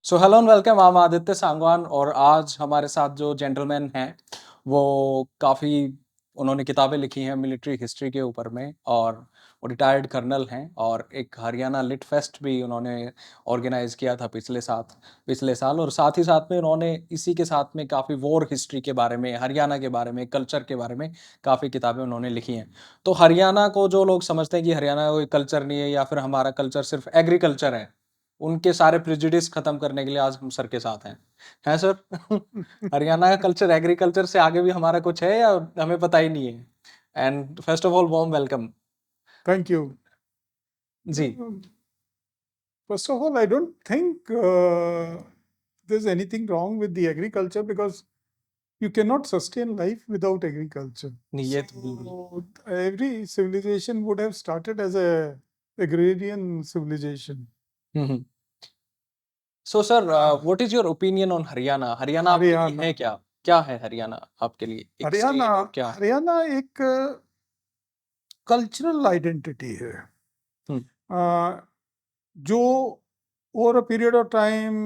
So hello and welcome, I'm Aditya Sangwan और आज हमारे साथ जो जेंटलमैन हैं, वो काफ़ी उन्होंने किताबें लिखी हैं मिलिट्री हिस्ट्री के ऊपर में और वो रिटायर्ड कर्नल हैं और एक हरियाणा लिट फेस्ट भी उन्होंने ऑर्गेनाइज़ किया था पिछले साल और साथ ही साथ में उन्होंने इसी के साथ में काफ़ी वॉर हिस्ट्री के बारे में, हरियाणा के बारे में, कल्चर के बारे में काफ़ी किताबें उन्होंने लिखी हैं। तो हरियाणा को जो लोग समझते हैं कि हरियाणा कोई कल्चर नहीं है या फिर हमारा कल्चर सिर्फ़ एग्रीकल्चर है, उनके सारे प्रेजुडिस खत्म करने के लिए आज हम सर के साथ हैं। हैं सर? हरियाणा का कल्चर एग्रीकल्चर से आगे भी हमारा कुछ है या हमें पता ही नहीं है? And first of all warm welcome. Thank you. जी, First of all, I don't think there's anything wrong with the agriculture because you cannot sustain life without agriculture. नहीं ये तो बिल्कुल So every civilization would have started as a agrarian civilization. Hmm, hmm. So sir what is your opinion on Haryana? Haryana आपके लिए हरियाणा है क्या? क्या है हरियाणा आपके लिए? एक हरियाणा स्टेट और क्या? हरियाणा एक कल्चरल आइडेंटिटी है हुँ, अ, जो over a period of time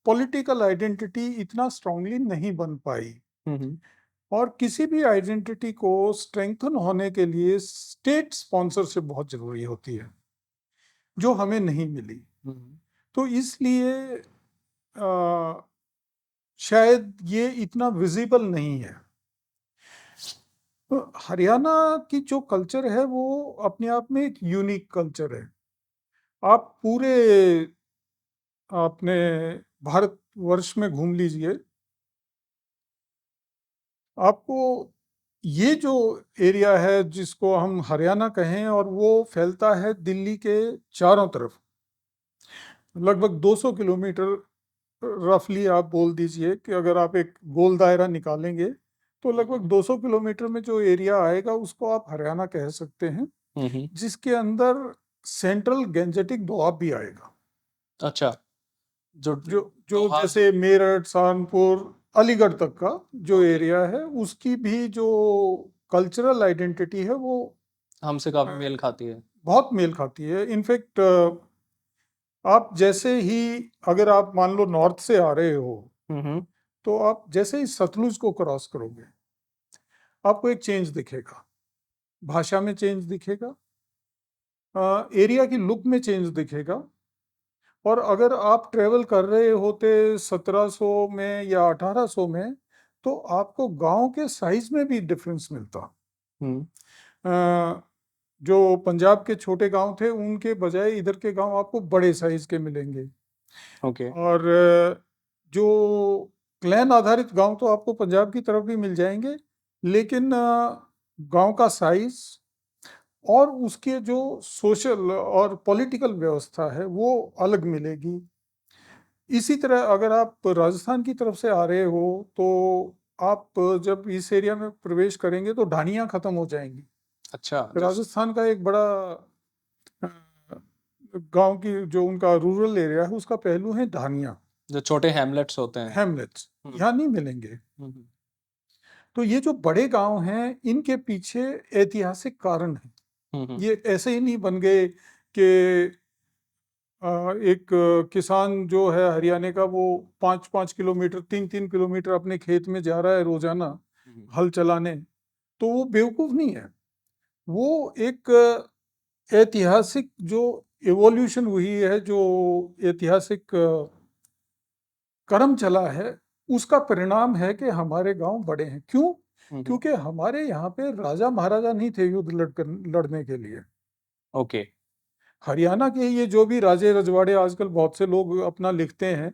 political identity इतना स्ट्रांगली नहीं बन पाई हुँ, हुँ, और किसी भी आइडेंटिटी को स्ट्रेंथन होने के लिए स्टेट स्पॉन्सरशिप बहुत जरूरी होती है जो हमें नहीं मिली। हुँ, तो इसलिए शायद ये इतना विजिबल नहीं है। तो हरियाणा की जो कल्चर है वो अपने आप में एक यूनिक कल्चर है। आप पूरे अपने भारतवर्ष में घूम लीजिए, आपको ये जो एरिया है जिसको हम हरियाणा कहें और वो फैलता है दिल्ली के चारों तरफ, लगभग 200 किलोमीटर रफली आप बोल दीजिए कि अगर आप एक गोल दायरा निकालेंगे तो लगभग 200 किलोमीटर में जो एरिया आएगा उसको आप हरियाणा कह सकते हैं, हुँ, हुँ। जिसके अंदर सेंट्रल गैंजेटिक दोआब भी आएगा। अच्छा, जो जो जो दोहा जैसे मेरठ, सहारनपुर, अलीगढ़ तक का जो ओके, एरिया है उसकी भी जो कल्चरल आइडेंटिटी है वो हमसे अ, काफ़ी मेल खाती है। बहुत मेल खाती है। इनफैक्ट आप जैसे ही, अगर आप मान लो नॉर्थ से आ रहे हो, हुँ, हुँ, तो आप जैसे ही सतलुज को क्रॉस करोगे आपको एक चेंज दिखेगा, भाषा में चेंज दिखेगा, एरिया की लुक में चेंज दिखेगा। और अगर आप ट्रेवल कर रहे होते 1700 में या 1800 में तो आपको गांव के साइज में भी डिफरेंस मिलता। हुँ, अ, जो पंजाब के छोटे गांव थे उनके बजाय इधर के गांव आपको बड़े साइज के मिलेंगे। ओके, और जो क्लैन आधारित गांव तो आपको पंजाब की तरफ भी मिल जाएंगे, लेकिन गांव का साइज और उसके जो सोशल और पॉलिटिकल व्यवस्था है वो अलग मिलेगी। इसी तरह अगर आप राजस्थान की तरफ से आ रहे हो तो आप जब इस एरिया में प्रवेश करेंगे तो ढानियाँ खत्म हो जाएंगी। अच्छा, राजस्थान का एक बड़ा अ, गांव की जो उनका रूरल एरिया है उसका पहलू है ढानियाँ, जो छोटे हैमलेट्स होते हैं। हैमलेट्स, हुँ, यहाँ नहीं मिलेंगे। हुँ, हुँ, तो ये जो बड़े गांव हैं इनके पीछे ऐतिहासिक कारण है। हुँ, हुँ, ये ऐसे ही नहीं बन गए कि एक किसान जो है हरियाणा का वो 5-5 किलोमीटर 3-3 किलोमीटर अपने खेत में जा रहा है रोजाना हुँ, हल चलाने, तो वो बेवकूफ नहीं है। वो एक ऐतिहासिक जो एवोल्यूशन हुई है, जो ऐतिहासिक कर्म चला है, उसका परिणाम है कि हमारे गांव बड़े हैं। क्यों? हुँ, हुँ, क्योंकि हमारे यहाँ पे राजा महाराजा नहीं थे युद्ध लड़ने के लिए। ओके, हरियाणा के ये जो भी राजे रजवाड़े आजकल बहुत से लोग अपना लिखते हैं,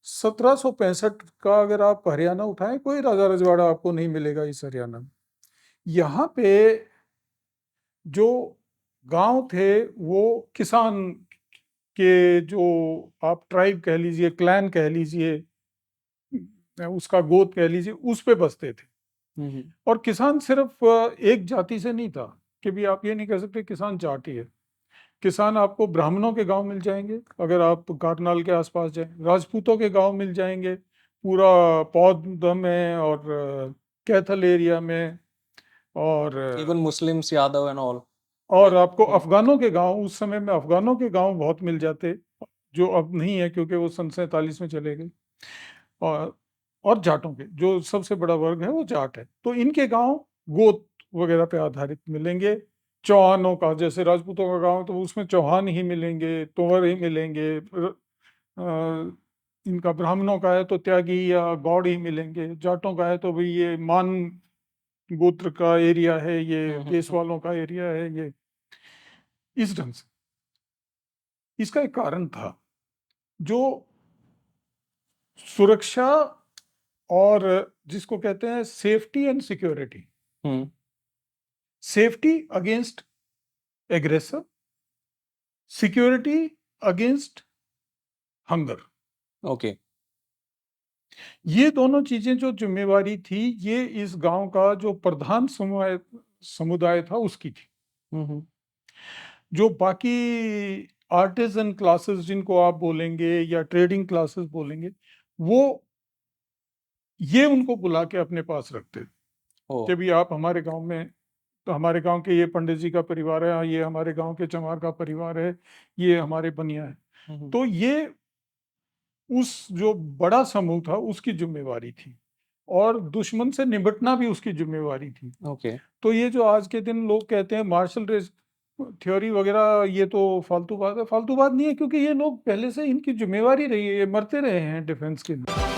1765 का अगर आप हरियाणा उठाएं कोई राजा रजवाड़ा आपको नहीं मिलेगा इस हरियाणा में। यहाँ पे जो गांव थे वो किसान के, जो आप ट्राइब कह लीजिए, क्लैन कह लीजिए, उसका गोत कह लीजिए, उस पे बसते थे। हुँ, हुँ, और किसान सिर्फ एक जाति से नहीं था, कि भी आप ये नहीं कह सकते किसान जाति है। किसान आपको ब्राह्मणों के गांव मिल जाएंगे, अगर आप कारनाल के आसपास जाएं राजपूतों के गांव मिल जाएंगे, पूरा पौध में और कैथल एरिया में, और even Muslims, Yadav and all. और लाइक आपको हुँ, अफगानों के गांव, उस समय में अफगानों के गांव बहुत मिल जाते, जो अब नहीं है क्योंकि वो सन 47 में चले गए। और जाटों के, जो सबसे बड़ा वर्ग है वो जाट है। तो इनके गाँव गोत वगैरह पे आधारित मिलेंगे। चौहानों का, जैसे राजपूतों का गाँव तो उसमें चौहान ही मिलेंगे, तंवर ही मिलेंगे। इनका ब्राह्मणों का है तो त्यागी या गौड़ ही मिलेंगे। जाटों का है तो भाई ये मान गोत्र का एरिया है, ये देश वालों का एरिया है, ये इस ढंग से। इसका एक कारण था, जो सुरक्षा और जिसको कहते हैं safety and security. Hmm, safety against aggressor, security against hunger. Okay. ये दोनों चीजें जो जिम्मेवारी थी, ये इस गांव का जो प्रधान समुदाय था उसकी थी। हुँ, हुँ। जो बाकी आर्टिजन क्लासेस जिनको आप बोलेंगे या ट्रेडिंग क्लासेस बोलेंगे, वो ये उनको बुला के अपने पास रखते थे ओह! कि भी आप हमारे गांव में, तो हमारे गांव के ये पंडित जी का परिवार है, ये हमारे गांव के चमार का परिवार है, ये हमारे बनिया है। हुँ, हुँ। तो ये उस जो बड़ा समूह था उसकी जिम्मेवारी थी, और दुश्मन से निपटना भी उसकी जिम्मेवारी थी। ओके। तो ये जो आज के दिन लोग कहते हैं मार्शल रेस थ्योरी वगैरह, ये तो फालतू बात है। फालतू बात नहीं है, क्योंकि ये लोग पहले से इनकी जिम्मेवारी रही है, ये मरते रहे हैं डिफेंस के लिए।